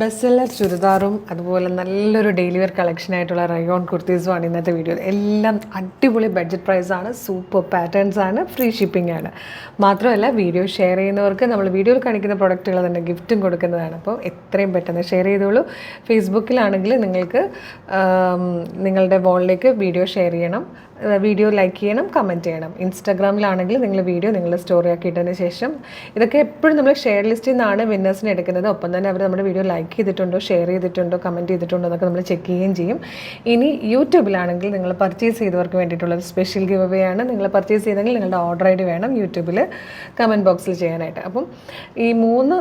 Best seller ചുരിദാറും അതുപോലെ നല്ലൊരു ഡെയിലി വെയർ കളക്ഷനായിട്ടുള്ള റയോൺ കുർത്തീസുമാണ് ഇന്നത്തെ വീഡിയോയിൽ. എല്ലാം അടിപൊളി ബഡ്ജറ്റ് പ്രൈസാണ്, സൂപ്പർ പാറ്റേൺസ് ആണ്, ഫ്രീ ഷിപ്പിംഗ് ആണ്. മാത്രമല്ല വീഡിയോ ഷെയർ ചെയ്യുന്നവർക്ക് നമ്മൾ വീഡിയോയിൽ കാണിക്കുന്ന പ്രൊഡക്റ്റുകൾ തന്നെ ഗിഫ്റ്റും കൊടുക്കുന്നതാണ്. അപ്പോൾ എത്രയും പെട്ടെന്ന് ഷെയർ ചെയ്തോളൂ. ഫേസ്ബുക്കിലാണെങ്കിൽ നിങ്ങൾക്ക് നിങ്ങളുടെ വാളിലേക്ക് വീഡിയോ ഷെയർ ചെയ്യണം, വീഡിയോ ലൈക്ക് ചെയ്യണം, കമൻറ്റ് ചെയ്യണം. ഇൻസ്റ്റാഗ്രാമിലാണെങ്കിൽ നിങ്ങൾ വീഡിയോ നിങ്ങളുടെ സ്റ്റോറി ആക്കിയിട്ടതിന് ശേഷം ഇതൊക്കെ എപ്പോഴും നമ്മൾ ഷെയർ ലിസ്റ്റിൽ നിന്നാണ് വിന്നേഴ്സിനെ എടുക്കുന്നത്. ഒപ്പം തന്നെ അവർ നമ്മുടെ വീഡിയോ ലൈക്ക് ചെയ്തിട്ടുണ്ടോ, ഷെയർ ചെയ്തിട്ടുണ്ടോ, കമൻറ്റ് ചെയ്തിട്ടുണ്ടോ എന്നൊക്കെ നമ്മൾ ചെക്ക് ചെയ്യുകയും ചെയ്യും. ഇനി യൂട്യൂബിലാണെങ്കിൽ നിങ്ങൾ പർച്ചേസ് ചെയ്തവർക്ക് വേണ്ടിയിട്ടുള്ള ഒരു സ്പെഷ്യൽ ഗിവ് അവേ ആണ്. നിങ്ങൾ പർച്ചേസ് ചെയ്തെങ്കിൽ നിങ്ങളുടെ ഓർഡർ ഐ ഡി വേണം യൂട്യൂബിൽ കമൻറ്റ് ബോക്സിൽ ചെയ്യാനായിട്ട്. അപ്പം ഈ 3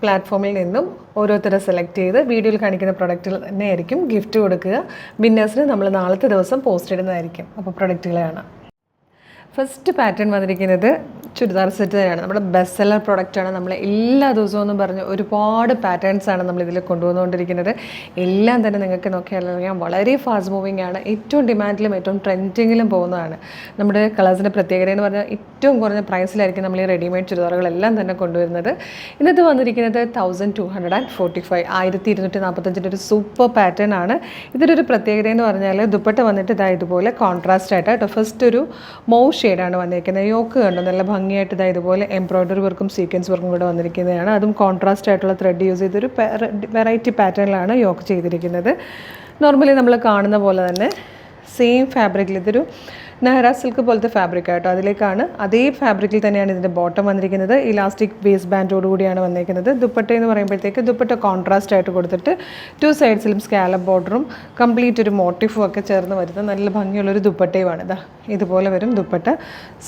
പ്ലാറ്റ്ഫോമിൽ നിന്നും ഓരോരുത്തരെ സെലക്ട് ചെയ്ത് വീഡിയോയിൽ കാണിക്കുന്ന പ്രൊഡക്റ്റിൽ തന്നെ ആയിരിക്കും ഗിഫ്റ്റ് കൊടുക്കുക. വിന്നേഴ്സിന് നമ്മൾ നാളത്തെ ദിവസം പോസ്റ്റ് ഇടുന്നതായിരിക്കും. അപ്പോൾ പ്രൊഡക്റ്റുകൾ കാണാം. ഫസ്റ്റ് പാറ്റേൺ വന്നിരിക്കുന്നത് ചുരിദാർ സെറ്റ് തന്നെയാണ്. നമ്മുടെ ബെസ്റ്റ് സെല്ലർ പ്രൊഡക്റ്റാണ്. നമ്മൾ എല്ലാ ദിവസവും എന്ന് പറഞ്ഞ് ഒരുപാട് പാറ്റേൺസാണ് നമ്മളിതിൽ കൊണ്ടുവന്നുകൊണ്ടിരിക്കുന്നത്. എല്ലാം തന്നെ നിങ്ങൾക്ക് നോക്കിയാൽ അറിയാം വളരെ ഫാസ്റ്റ് മൂവിങ് ആണ്. ഏറ്റവും ഡിമാൻഡിലും ഏറ്റവും ട്രെൻഡിങ്ങിലും പോകുന്നതാണ്. നമ്മുടെ കളേഴ്സിൻ്റെ പ്രത്യേകത എന്ന് പറഞ്ഞാൽ ഏറ്റവും കുറഞ്ഞ പ്രൈസിലായിരിക്കും നമ്മൾ ഈ റെഡിമെയ്ഡ് ചുരിദാറുകളെല്ലാം തന്നെ കൊണ്ടുവരുന്നത്. ഇന്നത്തെ വന്നിരിക്കുന്നത് 1245 1245 ഒരു സൂപ്പർ പാറ്റേൺ ആണ്. ഇതിൻ്റെ ഒരു പ്രത്യേകത എന്ന് പറഞ്ഞാൽ ദുപ്പട്ട വന്നിട്ട് ഇതുപോലെ കോൺട്രാസ്റ്റ് ആയിട്ട് കേട്ടോ. ഫസ്റ്റ് ഒരു മൗ ഷെയ്ഡാണ് വന്നിരിക്കുന്നത്. യോക്ക് കണ്ടോ നല്ല ഭംഗിയായിട്ട് ഇതുപോലെ എംബ്രോയ്ഡറി വർക്കും സീക്വൻസ് വർക്കും കൂടെ വന്നിരിക്കുന്നതാണ്. അതും കോൺട്രാസ്റ്റ് ആയിട്ടുള്ള ത്രെഡ് യൂസ് ചെയ്തൊരു വെറൈറ്റി പാറ്റേണിലാണ് യോക്ക് ചെയ്തിരിക്കുന്നത്. നോർമലി നമ്മൾ കാണുന്ന പോലെ തന്നെ സെയിം ഫാബ്രിക്കിൽ ഇതൊരു നെഹ്റ സിൽക്ക് പോലത്തെ ഫാബ്രിക് ആയിട്ടോ. അതിലേക്കാണ് അതേ ഫാബ്രിക്കിൽ തന്നെയാണ് ഇതിൻ്റെ ബോട്ടം വന്നിരിക്കുന്നത്. ഇലാസ്റ്റിക് വേസ്റ്റ് ബാൻഡോട് കൂടിയാണ് വന്നിരിക്കുന്നത്. ദുപ്പട്ട എന്ന് പറയുമ്പോഴത്തേക്ക് ദുപ്പട്ട കോൺട്രാസ്റ്റ് ആയിട്ട് കൊടുത്തിട്ട് 2 സൈഡ്സിലും സ്കാലപ്പ് ബോർഡറും കംപ്ലീറ്റ് ഒരു മോട്ടീഫും ഒക്കെ ചേർന്ന് വരുന്ന നല്ല ഭംഗിയുള്ളൊരു ദുപ്പട്ടയുമാണ്. ഇതുപോലെ വരും ദുപ്പട്ട.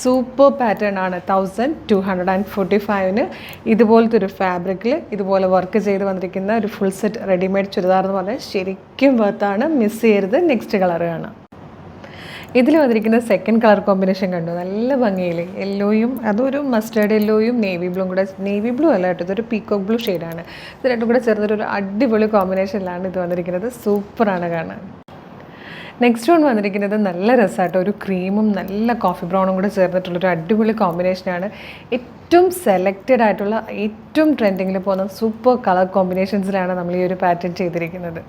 സൂപ്പർ പാറ്റേൺ ആണ്. 1245 ഇതുപോലത്തെ ഒരു ഫാബ്രിക്കിൽ ഇതുപോലെ വർക്ക് ചെയ്ത് വന്നിരിക്കുന്ന ഒരു ഫുൾ സെറ്റ് റെഡിമെയ്ഡ് ചുരിദാർ എന്ന് പറഞ്ഞാൽ ശരിക്കും വർത്താണ്. മിസ് ചെയ്യരുത്. നെക്സ്റ്റ് കളർ കാണാം. ഇതിൽ വന്നിരിക്കുന്ന സെക്കൻഡ് കളർ കോമ്പിനേഷൻ കണ്ടു, നല്ല ഭംഗിയിൽ യെല്ലോയും അതൊരു മസ്റ്റേർഡ് യെല്ലോയും നേവി ബ്ലൂയും കൂടെ. നേവി ബ്ലൂ അല്ല കേട്ടോ, ഇതൊരു പീക്കോക്ക് ബ്ലൂ ഷെയ്ഡാണ്. ഇത് രണ്ടും കൂടെ ചേർന്നൊരു അടിപൊളി കോമ്പിനേഷനിലാണ് ഇത് വന്നിരിക്കുന്നത്. സൂപ്പറാണ് കാണാൻ. നെക്സ്റ്റ് വൺ വന്നിരിക്കുന്നത് നല്ല രസമായിട്ടോ, ഒരു ക്രീമും നല്ല കോഫി ബ്രൗണും കൂടെ ചേർന്നിട്ടുള്ളൊരു അടിപൊളി കോമ്പിനേഷനാണ്. ഏറ്റവും സെലക്റ്റഡ് ആയിട്ടുള്ള ഏറ്റവും ട്രെൻഡിങ്ങിൽ പോകുന്ന സൂപ്പർ കളർ കോമ്പിനേഷൻസിലാണ് നമ്മൾ ഈ ഒരു പാറ്റേൺ ചെയ്തിരിക്കുന്നത്.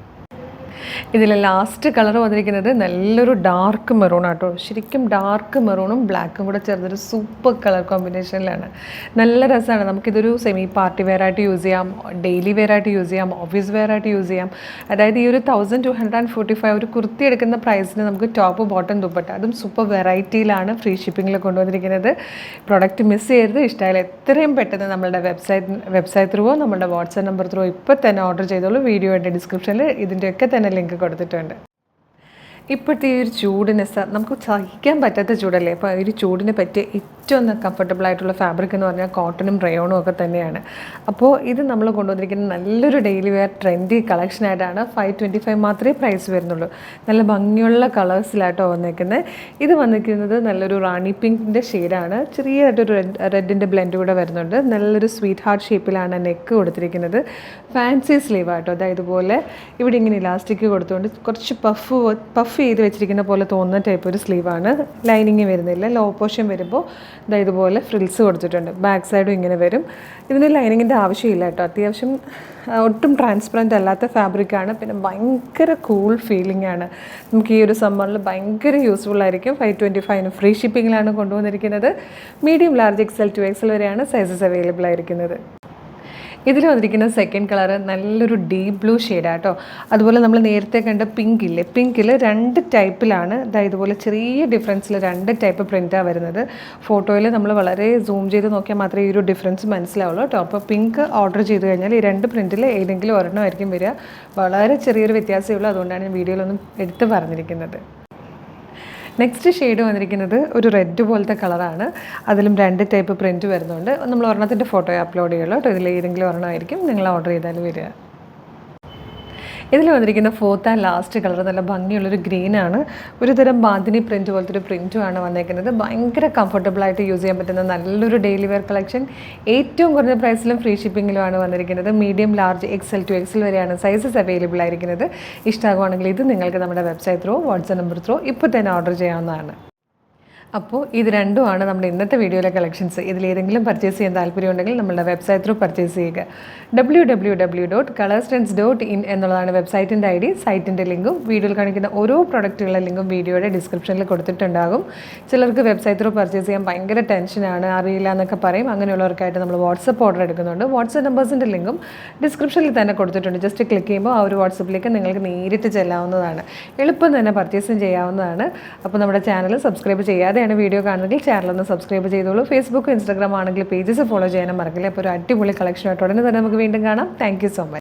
ഇതിൽ ലാസ്റ്റ് കളർ വന്നിരിക്കുന്നത് നല്ലൊരു ഡാർക്ക് മെറൂൺ ആട്ടോ. ശരിക്കും ഡാർക്ക് മെറൂണും ബ്ലാക്കും കൂടെ ചേർന്നൊരു സൂപ്പർ കളർ കോമ്പിനേഷനിലാണ്. നല്ല രസമാണ്. നമുക്കിതൊരു സെമി പാർട്ടി വെയർ ആയിട്ട് യൂസ് ചെയ്യാം, ഡെയിലി വെയർ ആയിട്ട് യൂസ് ചെയ്യാം, ഓഫീസ് വെയർ ആയിട്ട് യൂസ് ചെയ്യാം. അതായത് ഈ ഒരു 1245 ഒരു കുർത്തി എടുക്കുന്ന പ്രൈസിന് നമുക്ക് ടോപ്പ് ബോട്ടം ദുപ്പട്ട, അതും സൂപ്പർ വെറൈറ്റിയിലാണ് ഫ്രീ ഷിപ്പിങ്ങിൽ കൊണ്ടുവന്നിരിക്കുന്നത്. പ്രൊഡക്റ്റ് മിസ് ചെയ്യരുത്. ഇഷ്ടമായാലും എത്രയും പെട്ടെന്ന് നമ്മളുടെ വെബ്സൈറ്റ് ത്രൂവോ നമ്മുടെ വാട്സാപ്പ് നമ്പർ ത്രൂവോ ഇപ്പോൾ തന്നെ ഓർഡർ ചെയ്തോളൂ. വീഡിയോയുടെ ഡിസ്ക്രിപ്ഷനിൽ ഇതിൻ്റെയൊക്കെ തന്നെ ലിങ്ക് കൊടുത്തിട്ടുണ്ട്. ഇപ്പോഴത്തെ ഈ ഒരു ചൂടിന് നമുക്ക് സഹിക്കാൻ പറ്റാത്ത ചൂടല്ലേ. അപ്പോൾ ഈ ഒരു ചൂടിന് പറ്റിയ ഏറ്റവും കംഫർട്ടബിൾ ആയിട്ടുള്ള ഫാബ്രിക് എന്ന് പറഞ്ഞാൽ കോട്ടണും റയോണും ഒക്കെ തന്നെയാണ്. അപ്പോൾ ഇത് നമ്മൾ കൊണ്ടുവന്നിരിക്കുന്ന നല്ലൊരു ഡെയിലി വെയർ ട്രെൻഡി കളക്ഷനായിട്ടാണ്. 525 മാത്രമേ പ്രൈസ് വരുന്നുള്ളൂ. നല്ല ഭംഗിയുള്ള കളേഴ്സിലായിട്ടോ വന്നിരിക്കുന്നത്. ഇത് വന്നിരിക്കുന്നത് നല്ലൊരു റാണി പിങ്കിൻ്റെ ഷെയ്ഡാണ്. ചെറിയതായിട്ടൊരു റെഡിൻ്റെ ബ്ലെൻഡ് കൂടെ വരുന്നുണ്ട്. നല്ലൊരു സ്വീറ്റ് ഹാർട്ട് ഷേപ്പിലാണ് നെക്ക് കൊടുത്തിരിക്കുന്നത്. ഫാൻസി സ്ലീവ് ആയിട്ടോ. ഇതുപോലെ ഇവിടെ ഇങ്ങനെ ഇലാസ്റ്റിക് കൊടുത്തുകൊണ്ട് കുറച്ച് പഫ് ചെയ്ത് വെച്ചിരിക്കുന്ന പോലെ തോന്നുന്ന ടൈപ്പ് ഒരു സ്ലീവാണ്. ലൈനിങ് വരുന്നില്ല. ലോ പോർഷൻ വരുമ്പോൾ ഇതുപോലെ ഫ്രിൽസ് കൊടുത്തിട്ടുണ്ട്. ബാക്ക് സൈഡും ഇങ്ങനെ വരും. ഇതിന് ലൈനിങ്ങിൻ്റെ ആവശ്യമില്ല കേട്ടോ. അത്യാവശ്യം ഒട്ടും ട്രാൻസ്പെറൻറ്റ് അല്ലാത്ത ഫാബ്രിക്കാണ്. പിന്നെ ഭയങ്കര കൂൾ ഫീലിംഗ് ആണ്. നമുക്ക് ഈ ഒരു സമ്മറിൽ ഭയങ്കര യൂസ്ഫുൾ ആയിരിക്കും. 525 ഫ്രീ ഷിപ്പിങ്ങിലാണ് കൊണ്ടുവന്നിരിക്കുന്നത്. Medium, large, XL to XL വരെയാണ് സൈസസ് അവൈലബിൾ ആയിരിക്കുന്നത്. ഇതിൽ വന്നിരിക്കുന്ന സെക്കൻഡ് കളർ നല്ലൊരു ഡീപ്പ് ബ്ലൂ ഷെയ്ഡാട്ടോ. അതുപോലെ നമ്മൾ നേരത്തെ കണ്ട പിങ്കിൽ 2 ടൈപ്പിലാണ്. ഇതുപോലെ ചെറിയ ഡിഫറൻസിൽ 2 ടൈപ്പ് പ്രിൻറ്റാണ് വരുന്നത്. ഫോട്ടോയിൽ നമ്മൾ വളരെ സൂം ചെയ്ത് നോക്കിയാൽ മാത്രമേ ഈ ഒരു ഡിഫറൻസ് മനസ്സിലാവുള്ളൂ കേട്ടോ. അപ്പോൾ പിങ്ക് ഓർഡർ ചെയ്ത് കഴിഞ്ഞാൽ ഈ 2 പ്രിൻറ്റിൽ ഏതെങ്കിലും ഒരെണ്ണമായിരിക്കും വരിക. വളരെ ചെറിയൊരു വ്യത്യാസമേ ഉള്ളൂ. അതുകൊണ്ടാണ് ഞാൻ വീഡിയോയിലൊന്നും എടുത്ത് പറഞ്ഞിരിക്കുന്നത്. നെക്സ്റ്റ് ഷെയ്ഡ് വന്നിരിക്കുന്നത് ഒരു റെഡ് പോലത്തെ കളറാണ്. അതിലും 2 ടൈപ്പ് പ്രിൻറ്റ് വരുന്നുണ്ട്. നമ്മൾ ഒരെണ്ണത്തിൻ്റെ ഫോട്ടോ അപ്ലോഡ് ചെയ്യുള്ളൂ കേട്ടോ. ഇതിൽ ഏതെങ്കിലും ഒരെണ്ണമായിരിക്കും നിങ്ങൾ ഓർഡർ ചെയ്താൽ വരിക. ഇതിൽ വന്നിരിക്കുന്ന 4th ആൻഡ് ലാസ്റ്റ് കളർ നല്ല ഭംഗിയുള്ളൊരു ഗ്രീനാണ്. ഒരു തരം ബാന്തിനി പ്രിൻറ്റ് പോലത്തെ ഒരു പ്രിൻറ്റുമാണ് വന്നിരിക്കുന്നത്. ഭയങ്കര കംഫർട്ടബിളായിട്ട് യൂസ് ചെയ്യാൻ പറ്റുന്ന നല്ലൊരു ഡെയിലി വെയർ കളക്ഷൻ. ഏറ്റവും കുറഞ്ഞ പ്രൈസിലും ഫ്രീ ഷിപ്പിങ്ങിലുമാണ് വന്നിരിക്കുന്നത്. Medium, large, XL to XL വരെയാണ് സൈസസ് അവൈലബിൾ ആയിരിക്കുന്നത്. ഇഷ്ടമാകുവാണെങ്കിൽ ഇത് നിങ്ങൾക്ക് നമ്മുടെ website through, WhatsApp number through ഇപ്പോൾ തന്നെ ഓർഡർ ചെയ്യാവുന്നതാണ്. അപ്പോൾ ഇത് രണ്ടുമാണ് നമ്മുടെ ഇന്നത്തെ വീഡിയോയിലെ കളക്ഷൻസ്. ഇതിലേതെങ്കിലും പർച്ചേസ് ചെയ്യാൻ താല്പര്യമുണ്ടെങ്കിൽ നമ്മളുടെ വെബ്സൈറ്റ് ത്രൂ പർച്ചേസ് ചെയ്യുക. www.colorstrends.in എന്നുള്ളതാണ് വെബ്സൈറ്റിൻ്റെ ID. സൈറ്റിൻ്റെ ലിങ്കും വീഡിയോയിൽ കാണിക്കുന്ന ഓരോ പ്രൊഡക്റ്റുകളുടെ ലിങ്കും വീഡിയോയുടെ ഡിസ്ക്രിപ്ഷനിൽ കൊടുത്തിട്ടുണ്ടാകും. ചിലർക്ക് വെബ്സൈറ്റ് ത്രൂ പർച്ചേസ് ചെയ്യാൻ ഭയങ്കര ടെൻഷനാണ്, അറിയില്ല എന്നൊക്കെ പറയും. അങ്ങനെയുള്ളവർക്കായിട്ട് നമ്മൾ വാട്സപ്പ് ഓർഡർ എടുക്കുന്നുണ്ട്. വാട്സപ്പ് നമ്പേഴ്സിൻ്റെ ലിങ്കും ഡിസ്ക്രിപ്ഷനിൽ തന്നെ കൊടുത്തിട്ടുണ്ട്. ജസ്റ്റ് ക്ലിക്ക് ചെയ്യുമ്പോൾ ആ ഒരു വാട്സപ്പിലേക്ക് നിങ്ങൾക്ക് നേരിട്ട് ചെല്ലാവുന്നതാണ്. എളുപ്പം തന്നെ പർച്ചേസും ചെയ്യാവുന്നതാണ്. അപ്പോൾ നമ്മുടെ ചാനൽ സബ്സ്ക്രൈബ് ചെയ്യാതെയാണ് വീഡിയോ കാണുന്നതെങ്കിൽ ചാനലൊന്ന് സബ്സ്ക്രൈബ് ചെയ്തോളൂ. ഫേസ്ബുക്ക്, ഇൻസ്റ്റാഗ്രാം ആണെങ്കിൽ പേജസ് ഫോളോ ചെയ്യാനും മറക്കില്ല. അപ്പോൾ ഒരു അടിപൊളി കളക്ഷനായിട്ട് ഉടനെ തന്നെ നമുക്ക് വീണ്ടും കാണാം. Thank you so much.